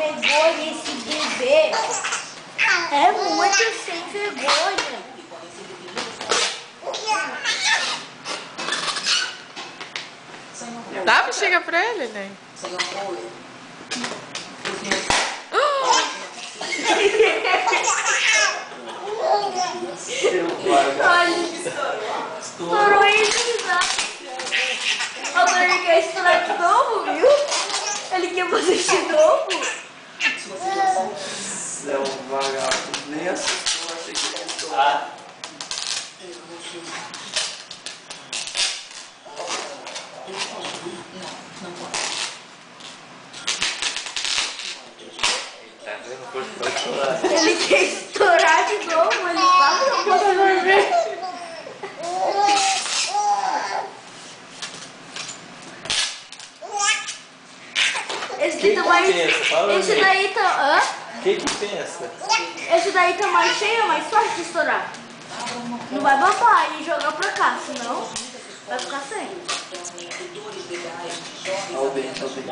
vergonha esse bebê. É muito sem vergonha. Dá bexiga pra ele, né? Olha, estourou ele já. Agora ele quer estourar de novo, viu? Ele quer fazer de novo. É um vagabundo, nem assustou, achei que ia estourar. Tá vendo? Pode estourar. Ele quer estourar de novo, ele fala que eu vou ver. Esse daí tá... Hã? Quem que pensa? Esse daí tá mais cheio, mais fácil de estourar. Não vai babar e jogar pra cá, senão vai ficar sem. Olha o dente, olha o dente.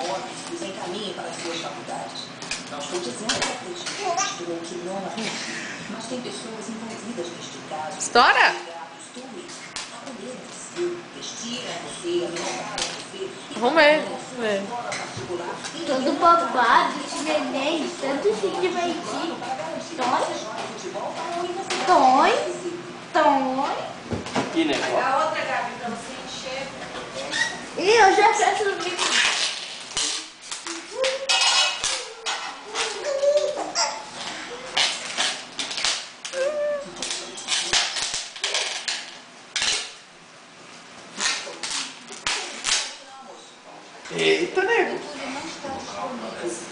Os encaminhem para as suas faculdades. Não estou dizendo que acredito ou que não acredito, mas tem pessoas envolvidas neste caso. Estoura? Vamos ver. Todo babado, esse neném, tanto se divertir. Toi. Que negócio? A outra, Gabi, pra você encher. Ih, eu já fecho o bico. Eita, nego!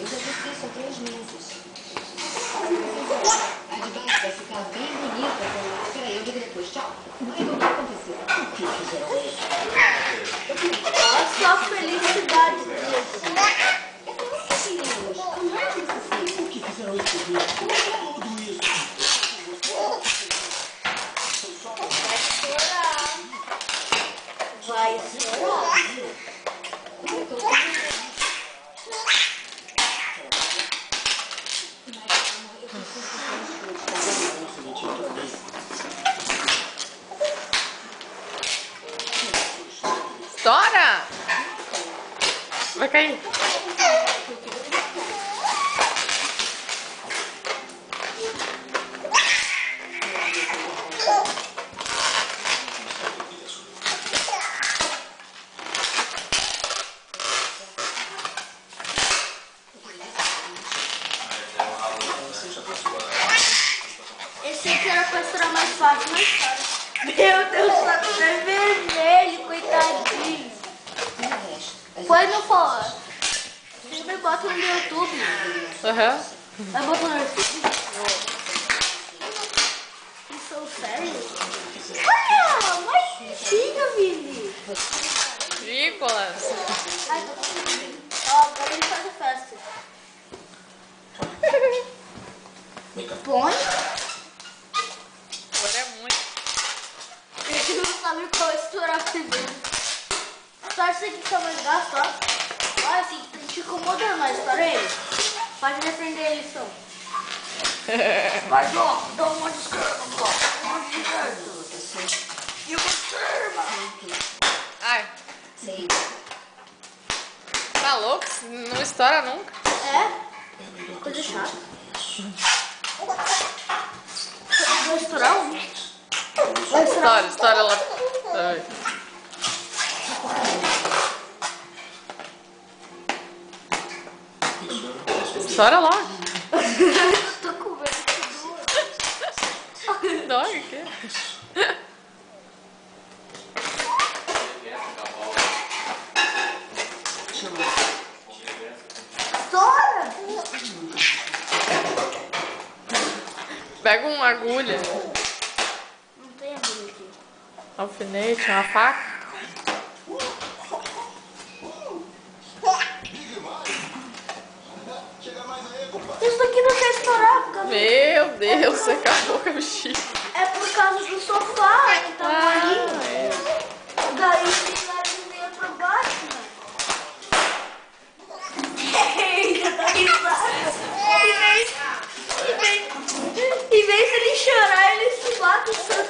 Eu já disse isso há 3 meses. A debaixo vai ficar bem bonita. Peraí, eu digo depois. Tchau. Ai, o que aconteceu? O que fizeram isso? Olha só a felicidade dele. O que fizeram isso comigo? Tudo isso. Vai estourar. Estoura! Vai cair. Esse aqui era pra estourar mais fácil, mas... Meu Deus, tá tudo vermelho, coitadinho. Põe no fora. Você me bota no YouTube. Aham. Vai botar no YouTube? Isso é sério? Olha, mais bichinho, Vini. Nicolas. Ai, ó, agora ele faz a festa. Põe. Agora é muito. Ele não sabe qual estourar primeiro. Só esse aqui que é mais gasto, ó. Olha, assim, tá te incomodando, mas estoura ele. Pode defender a lição. Mas, ó, dá uma descarga, ó. Uma descarga. E uma descarga. Ai. Tá louco? Não estoura nunca. É? Coisa chata. Vai estourar um. Vai estourar. Estoura lá. Ai. Estoura lá. Tô com medo de duas. Dói aqui. Estoura! Pega uma agulha, Não tem agulha aqui. alfinete, uma faca. Isso daqui não quer estourar por causa Meu Deus, você acabou com a bexiga. É por causa do sofá que tá molinho. é. Daí fica de meio pra baixo, né? Eita, tá risada. vez de ele chorar, ele se mata o santo